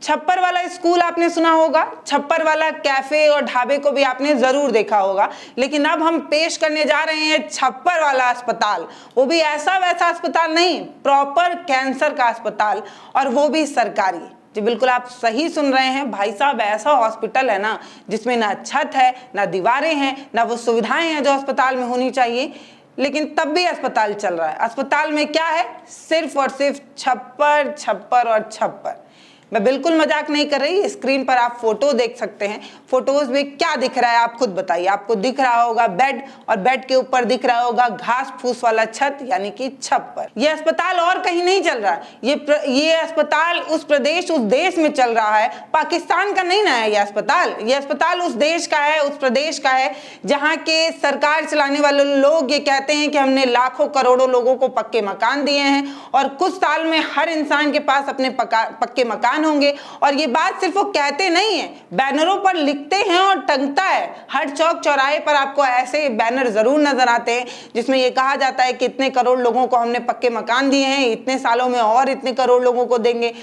छप्पर वाला स्कूल आपने सुना होगा, छप्पर वाला कैफे और ढाबे को भी आपने जरूर देखा होगा, लेकिन अब हम पेश करने जा रहे हैं छप्पर वाला अस्पताल। वो भी ऐसा वैसा अस्पताल नहीं, प्रॉपर कैंसर का अस्पताल, और वो भी सरकारी। जी बिल्कुल, आप सही सुन रहे हैं भाई साहब, ऐसा हॉस्पिटल है ना जिसमें ना छत है, ना दीवारें हैं, ना वो सुविधाएं हैं जो अस्पताल में होनी चाहिए, लेकिन तब भी अस्पताल चल रहा है। अस्पताल में क्या है? सिर्फ और सिर्फ छप्पर, छप्पर और छप्पर। मैं बिल्कुल मजाक नहीं कर रही, स्क्रीन पर आप फोटो देख सकते हैं। फोटोज में क्या दिख रहा है आप खुद बताइए। आपको दिख रहा होगा बेड, और बेड के ऊपर दिख रहा होगा घास फूस वाला छत, यानी कि छप्पर। ये अस्पताल और कहीं नहीं चल रहा है, ये अस्पताल उस प्रदेश, उस देश में चल रहा है। पाकिस्तान का नहीं ना है ये अस्पताल उस देश का है, उस प्रदेश का है, जहाँ के सरकार चलाने वाले लोग ये कहते हैं कि हमने लाखों करोड़ों लोगों को पक्के मकान दिए हैं, और कुछ साल में हर इंसान के पास अपने पक्के मकान होंगे। और ये बात सिर्फ वो कहते नहीं है, बैनरों पर लिखते हैं और टंगता है। हर चौक चौराहे पर आपको ऐसे बैनर जरूर नजर आते हैं जिसमें ये कहा जाता है कि इतने करोड़ लोगों को हमने पक्के मकान दिए हैं, इतने सालों में और इतने करोड़ लोगों को देंगे,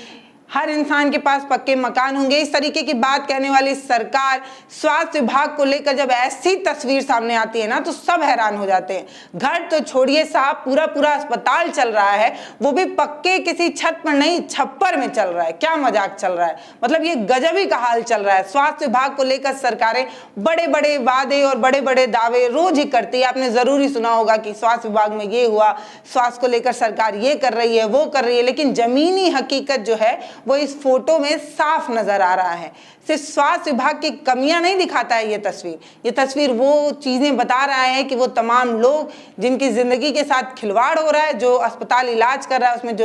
हर इंसान के पास पक्के मकान होंगे। इस तरीके की बात कहने वाली सरकार, स्वास्थ्य विभाग को लेकर जब ऐसी तस्वीर सामने आती है ना तो सब हैरान हो जाते हैं। घर तो छोड़िए साहब, पूरा अस्पताल चल रहा है, वो भी पक्के किसी छत पर नहीं, छप्पर में चल रहा है। क्या मजाक चल रहा है, मतलब ये गजब ही का हाल चल रहा है। स्वास्थ्य विभाग को लेकर सरकारें बड़े बड़े वादे और बड़े बड़े दावे रोज ही करती है। आपने जरूर ही सुना होगा कि स्वास्थ्य विभाग में ये हुआ, स्वास्थ्य को लेकर सरकार ये कर रही है, वो कर रही है, लेकिन जमीनी हकीकत जो है वो इस फोटो में साफ नजर आ रहा है। सिर्फ स्वास्थ्य विभाग की कमियां नहीं दिखाता है ये तस्वीर वो चीजें बता रहा है कि वो तमाम लोग जिनकी जिंदगी के साथ खिलवाड़ हो रहा है, जो अस्पताल इलाज कर रहा है उसमें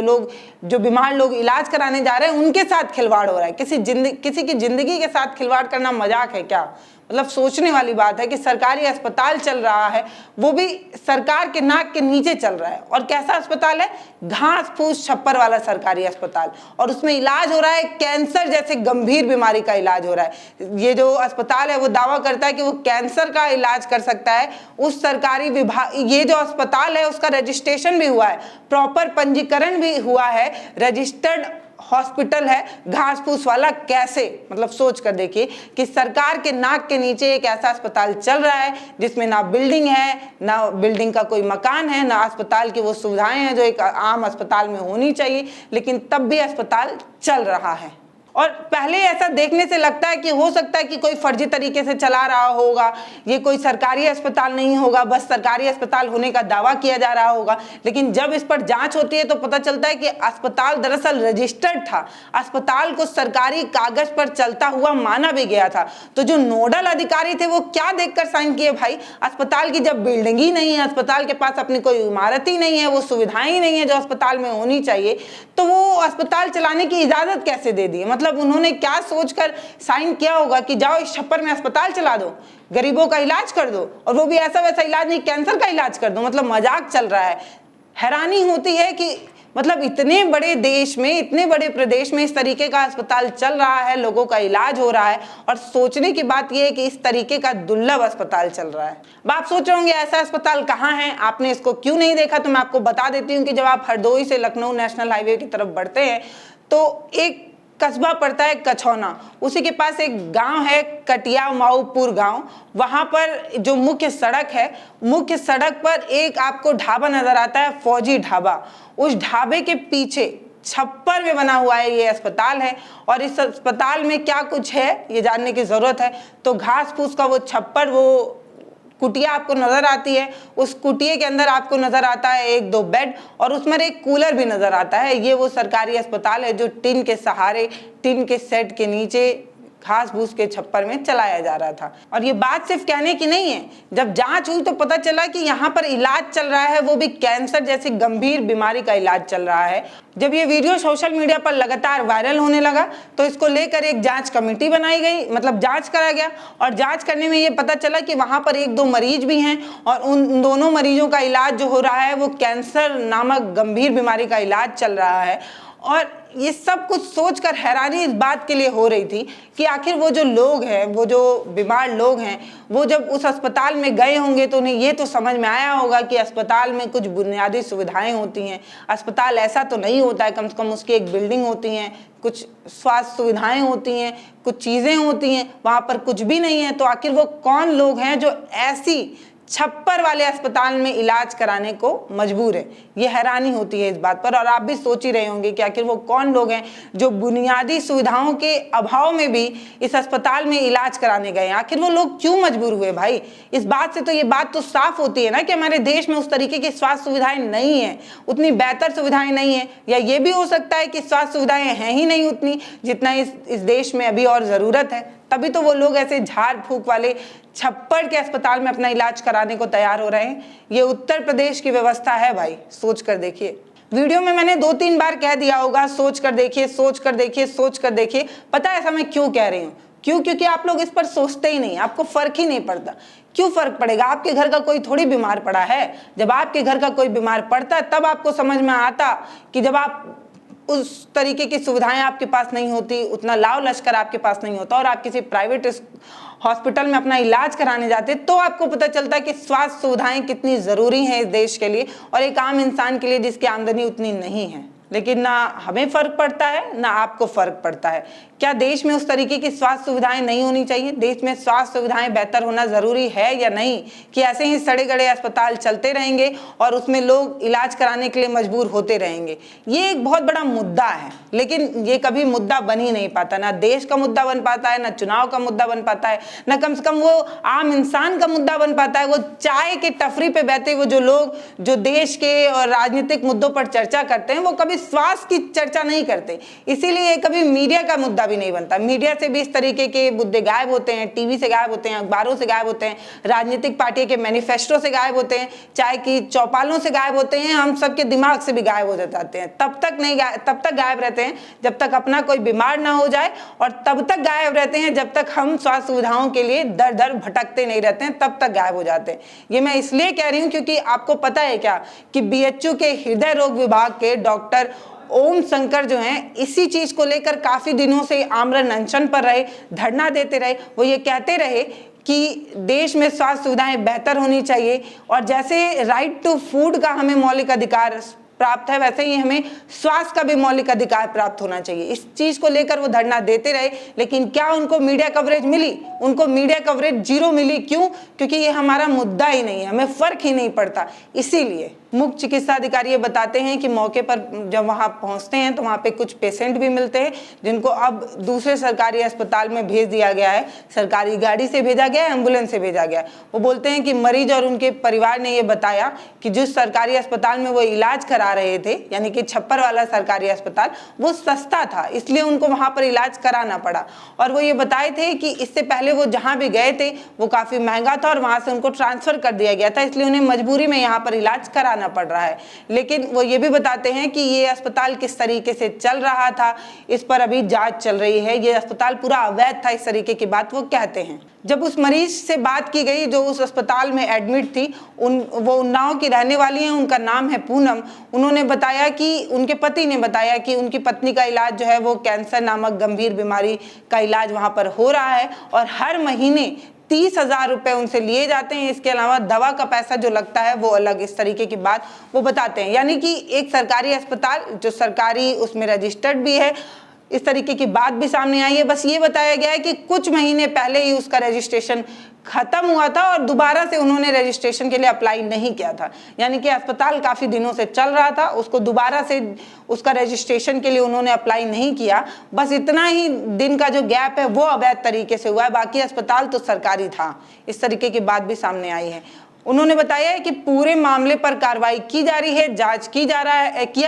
जो बीमार लोग इलाज कराने जा रहे हैं उनके साथ खिलवाड़ हो रहा है। किसी की जिंदगी के साथ खिलवाड़ करना मजाक है क्या? मतलब सोचने वाली बात है कि सरकारी अस्पताल चल रहा है, वो भी सरकार के नाक के नीचे चल रहा है। और कैसा अस्पताल है? घास फूस छप्पर वाला सरकारी अस्पताल, और उसमें इलाज हो रहा है कैंसर जैसे गंभीर बीमारी का इलाज हो रहा है। ये जो अस्पताल है वो दावा करता है कि वो कैंसर का इलाज कर सकता है। उस सरकारी विभाग, ये जो अस्पताल है उसका रजिस्ट्रेशन भी हुआ है, प्रॉपर पंजीकरण भी हुआ है, रजिस्टर्ड हॉस्पिटल है घास फूस वाला। कैसे? मतलब सोच कर देखिए कि सरकार के नाक के नीचे एक ऐसा अस्पताल चल रहा है जिसमें ना बिल्डिंग है, ना बिल्डिंग का कोई मकान है, ना अस्पताल की वो सुविधाएं हैं जो एक आम अस्पताल में होनी चाहिए, लेकिन तब भी अस्पताल चल रहा है। और पहले ऐसा देखने से लगता है कि हो सकता है कि कोई फर्जी तरीके से चला रहा होगा, ये कोई सरकारी अस्पताल नहीं होगा, बस सरकारी अस्पताल होने का दावा किया जा रहा होगा। लेकिन जब इस पर जांच होती है तो पता चलता है कि अस्पताल दरअसल रजिस्टर्ड था, अस्पताल को सरकारी कागज पर चलता हुआ माना भी गया था। तो जो नोडल अधिकारी थे वो क्या देखकर साइन किए भाई? अस्पताल की जब बिल्डिंग ही नहीं है, अस्पताल के पास अपनी कोई इमारत ही नहीं है, वो सुविधाएं ही नहीं है जो अस्पताल में होनी चाहिए, तो वो अस्पताल चलाने की इजाजत कैसे दे दी? मतलब उन्होंने क्या सोचकर साइन किया होगा कि जाओ इस छप्पर में अस्पताल चला दो, गरीबों का इलाज कर दो, और वो भी ऐसा वैसा इलाज नहीं, कैंसर का इलाज कर दो। मतलब मजाक चल रहा है। हैरानी होती है कि मतलब इतने बड़े देश में, इतने बड़े प्रदेश में इस तरीके का अस्पताल चल रहा है, लोगों का इलाज हो रहा है, और सोचने की बात यह है कि इस तरीके का दुर्लभ अस्पताल चल रहा है। अब आप सोच रहे होंगे ऐसा अस्पताल कहाँ है, आपने इसको क्यों नहीं देखा? तो मैं आपको बता देती हूँ कि जब आप हरदोई से लखनऊ नेशनल हाईवे की तरफ बढ़ते हैं तो एक कस्बा पड़ता है कछौना, उसी के पास एक गांव है कटिया माऊपुर गांव। वहां पर जो मुख्य सड़क है, मुख्य सड़क पर एक आपको ढाबा नजर आता है, फौजी ढाबा। उस ढाबे के पीछे छप्पर में बना हुआ है ये अस्पताल है। और इस अस्पताल में क्या कुछ है ये जानने की जरूरत है। तो घास फूस का वो छप्पर, वो कुटिया आपको नजर आती है, उस कुटिया के अंदर आपको नजर आता है एक दो बेड, और उसमें एक कूलर भी नजर आता है। ये वो सरकारी अस्पताल है जो टिन के सहारे, टिन के सेट के नीचे घास भूस के छप्पर में चलाया जा रहा था। और ये बात सिर्फ कहने की नहीं है, जब जांच हुई तो पता चला कि यहाँ पर इलाज चल रहा है, वो भी कैंसर जैसी गंभीर बीमारी का इलाज चल रहा है। जब ये वीडियो सोशल मीडिया पर लगातार वायरल होने लगा तो इसको लेकर एक जांच कमेटी बनाई गई, मतलब जांच करा गया, और जांच करने में ये पता चला कि वहां पर एक दो मरीज भी हैं, और उन दोनों मरीजों का इलाज जो हो रहा है वो कैंसर नामक गंभीर बीमारी का इलाज चल रहा है। और ये सब कुछ सोचकर हैरानी इस बात के लिए हो रही थी कि आखिर वो जो लोग हैं, वो जो बीमार लोग हैं, वो जब उस अस्पताल में गए होंगे तो उन्हें ये तो समझ में आया होगा कि अस्पताल में कुछ बुनियादी सुविधाएं होती हैं। अस्पताल ऐसा तो नहीं होता है, कम से कम उसकी एक बिल्डिंग होती है, कुछ स्वास्थ्य सुविधाएं होती हैं, कुछ चीज़ें होती हैं, वहाँ पर कुछ भी नहीं है। तो आखिर वो कौन लोग हैं जो ऐसी छप्पर वाले अस्पताल में इलाज कराने को मजबूर है? ये हैरानी होती है इस बात पर। और आप भी सोच ही रहे होंगे कि आखिर वो कौन लोग हैं जो बुनियादी सुविधाओं के अभाव में भी इस अस्पताल में इलाज कराने गए हैं। आखिर वो लोग क्यों मजबूर हुए भाई? इस बात से तो ये बात तो साफ होती है ना कि हमारे देश में उस तरीके की स्वास्थ्य सुविधाएं नहीं है, उतनी बेहतर सुविधाएं नहीं है, या ये भी हो सकता है कि स्वास्थ्य सुविधाएं हैं ही नहीं उतनी जितना इस देश में अभी और ज़रूरत है। तभी तो वो लोग ऐसे झाड़ फूक वाले छप्पर के अस्पताल में अपना इलाज कराने को तैयार हो रहे हैं। ये उत्तर प्रदेश की व्यवस्था है भाई, सोच कर देखिए। वीडियो में मैंने 2-3 बार कह दिया होगा, सोच कर देखिए, सोच कर देखिए, सोच कर देखिए। पता है ऐसा मैं क्यों कह रही हूँ? क्यों? क्योंकि आप लोग इस पर सोचते ही नहीं, आपको फर्क ही नहीं पड़ता। क्यों फर्क पड़ेगा? आपके घर का कोई थोड़ी बीमार पड़ा है। जब आपके घर का कोई बीमार पड़ता है तब आपको समझ में आता कि जब आप उस तरीके की सुविधाएं आपके पास नहीं होती, उतना लाव लश्कर आपके पास नहीं होता और आप किसी प्राइवेट हॉस्पिटल में अपना इलाज कराने जाते, तो आपको पता चलता है कि स्वास्थ्य सुविधाएं कितनी ज़रूरी हैं इस देश के लिए और एक आम इंसान के लिए जिसकी आमदनी उतनी नहीं है। लेकिन ना हमें फ़र्क पड़ता है ना आपको फ़र्क पड़ता है। क्या देश में उस तरीके की स्वास्थ्य सुविधाएं नहीं होनी चाहिए? देश में स्वास्थ्य सुविधाएं बेहतर होना ज़रूरी है या नहीं? कि ऐसे ही सड़े गड़े अस्पताल चलते रहेंगे और उसमें लोग इलाज कराने के लिए मजबूर होते रहेंगे? ये एक बहुत बड़ा मुद्दा है, लेकिन ये कभी मुद्दा बन ही नहीं पाता। ना देश का मुद्दा बन पाता है, ना चुनाव का मुद्दा बन पाता है, ना कम से कम वो आम इंसान का मुद्दा बन पाता है। वो चाय के टफरी पे बैठे वो जो लोग जो देश के और राजनीतिक मुद्दों पर चर्चा करते हैं, वो कभी स्वास्थ्य की चर्चा नहीं करते। इसीलिए कभी मीडिया का मुद्दा भी नहीं बनता। मीडिया से भी इस तरीके के मुद्दे गायब होते हैं, टीवी से गायब होते हैं, अखबारों से गायब होते हैं, राजनीतिक पार्टी के मैनिफेस्टो से गायब होते हैं, चाय की चौपालों से गायब होते हैं, हम सबके दिमाग से भी गायब हो जाते हैं। तब तक गायब रहते हैं जब तक अपना कोई बीमार ना हो जाए, और तब तक गायब रहते हैं जब तक हम स्वास्थ्य सुविधाओं के लिए दर दर भटकते नहीं रहते हैं, तब तक गायब हो जाते हैं। ये मैं इसलिए कह रही हूँ क्योंकि आपको पता है क्या कि बीएचयू के हृदय रोग विभाग के डॉक्टर ओम शंकर जो हैं, इसी चीज को लेकर काफी दिनों से आमरण अनशन पर रहे, धरना देते रहे। वो ये कहते रहे कि देश में स्वास्थ्य सुविधाएं बेहतर होनी चाहिए, और जैसे राइट टू फूड का हमें मौलिक अधिकार प्राप्त है, वैसे ही हमें स्वास्थ्य का भी मौलिक अधिकार प्राप्त होना चाहिए। इस चीज को लेकर वो धरना देते रहे, लेकिन क्या उनको मीडिया कवरेज मिली? उनको मीडिया कवरेज जीरो मिली। क्यों? क्योंकि ये हमारा मुद्दा ही नहीं है, हमें फर्क ही नहीं पड़ता। इसीलिए मुख्य चिकित्सा अधिकारी ये बताते हैं कि मौके पर जब वहाँ पहुँचते हैं तो वहाँ पे कुछ पेशेंट भी मिलते हैं जिनको अब दूसरे सरकारी अस्पताल में भेज दिया गया है। सरकारी गाड़ी से भेजा गया है, एम्बुलेंस से भेजा गया है। वो बोलते हैं कि मरीज और उनके परिवार ने ये बताया कि जिस सरकारी अस्पताल में वो इलाज करा रहे थे, यानी कि छप्पर वाला सरकारी अस्पताल, वो सस्ता था, इसलिए उनको वहाँ पर इलाज कराना पड़ा। और वो ये बताए थे कि इससे पहले वो जहाँ भी गए थे वो काफ़ी महंगा था और वहाँ से उनको ट्रांसफ़र कर दिया गया था, इसलिए उन्हें मजबूरी में यहाँ पर इलाज कराना पड़ रहा है। लेकिन वो ये भी बताते हैं कि ये अस्पताल किस तरीके से चल रहा था, इस पर अभी जांच चल रही है। ये अस्पताल पूरा अवैध था, इस तरीके की बात वो कहते हैं। जब उस मरीज से बात की गई जो उस अस्पताल में एडमिट थी, वो उन्नाव की रहने वाली हैं, उनका नाम है पूनम। उन्होंने बताया कि उनके पति ने बताया कि उनकी पत्नी का इलाज जो है वो कैंसर नामक गंभीर बीमारी का इलाज वहाँ पर हो रहा है और हर महीने 30,000 रुपए उनसे लिए जाते हैं। इसके अलावा दवा का पैसा जो लगता है वो अलग, इस तरीके की बात वो बताते हैं। यानी कि एक सरकारी अस्पताल जो सरकारी उसमें रजिस्टर्ड भी है, इस तरीके की बात भी सामने आई है। बस ये बताया गया है कि कुछ महीने पहले ही उसका रजिस्ट्रेशन खत्म हुआ था और दोबारा से उन्होंने रजिस्ट्रेशन के लिए अप्लाई नहीं किया था। यानी कि अस्पताल काफ़ी दिनों से चल रहा था, उसको दोबारा से उसका रजिस्ट्रेशन के लिए उन्होंने अप्लाई नहीं किया। बस इतना ही दिन का जो गैप है वो अवैध तरीके से हुआ है, बाकी अस्पताल तो सरकारी था। इस तरीके की बात भी सामने आई है। उन्होंने बताया है कि पूरे मामले पर कार्रवाई की जा रही है, जांच किया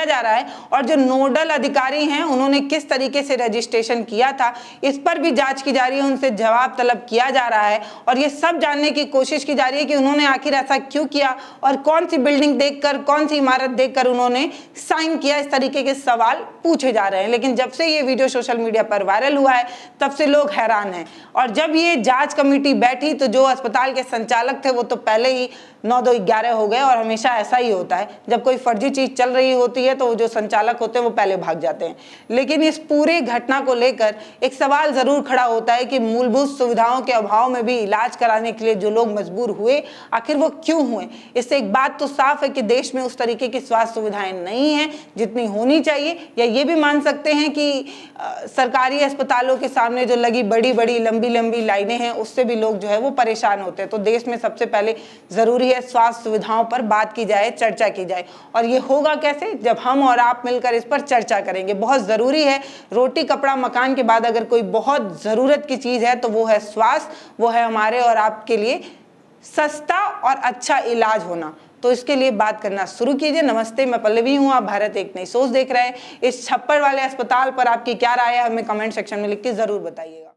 जा रहा है और जो नोडल अधिकारी हैं उन्होंने किस तरीके से रजिस्ट्रेशन किया था इस पर भी जांच की जा रही है, उनसे जवाब तलब किया जा रहा है और ये सब जानने की कोशिश की जा रही है कि उन्होंने आखिर ऐसा क्यों किया और कौन सी बिल्डिंग देखकर, कौन सी इमारत देखकर उन्होंने साइन किया। इस तरीके के सवाल पूछे जा रहे हैं। लेकिन जब से ये वीडियो सोशल मीडिया पर वायरल हुआ है तब से लोग हैरान हैं। और जब ये जाँच कमेटी बैठी तो जो अस्पताल के संचालक थे वो तो पहले ही 9-2-11 हो गए, और हमेशा ऐसा ही होता है, जब कोई फर्जी चीज चल रही होती है तो जो संचालक होते हैं वो पहले भाग जाते हैं। लेकिन इस पूरी घटना को लेकर एक सवाल जरूर खड़ा होता है कि मूलभूत सुविधाओं के अभाव में भी इलाज कराने के लिए जो लोग मजबूर हुए, आखिर वो क्यों हुए। इससे एक बात तो साफ है कि देश में उस तरीके की स्वास्थ्य सुविधाएं नहीं है जितनी होनी चाहिए, या ये भी मान सकते हैं कि सरकारी अस्पतालों के सामने जो लगी बड़ी बड़ी लंबी लंबी लाइनें हैं उससे भी लोग जो है वो परेशान होते हैं। तो देश में सबसे पहले जरूरी है स्वास्थ्य सुविधाओं पर बात की जाए, चर्चा की जाए, और ये होगा कैसे, जब हम और आप मिलकर इस पर चर्चा करेंगे। बहुत जरूरी है, रोटी कपड़ा मकान के बाद अगर कोई बहुत जरूरत की चीज है तो वो है स्वास्थ्य, वो है हमारे और आपके लिए सस्ता और अच्छा इलाज होना। तो इसके लिए बात करना शुरू कीजिए। नमस्ते, मैं पल्लवी हूँ, आप भारत एक नई सोच देख रहे हैं। इस छप्पर वाले अस्पताल पर आपकी क्या राय है, हमें कमेंट सेक्शन में लिख के जरूर बताइएगा।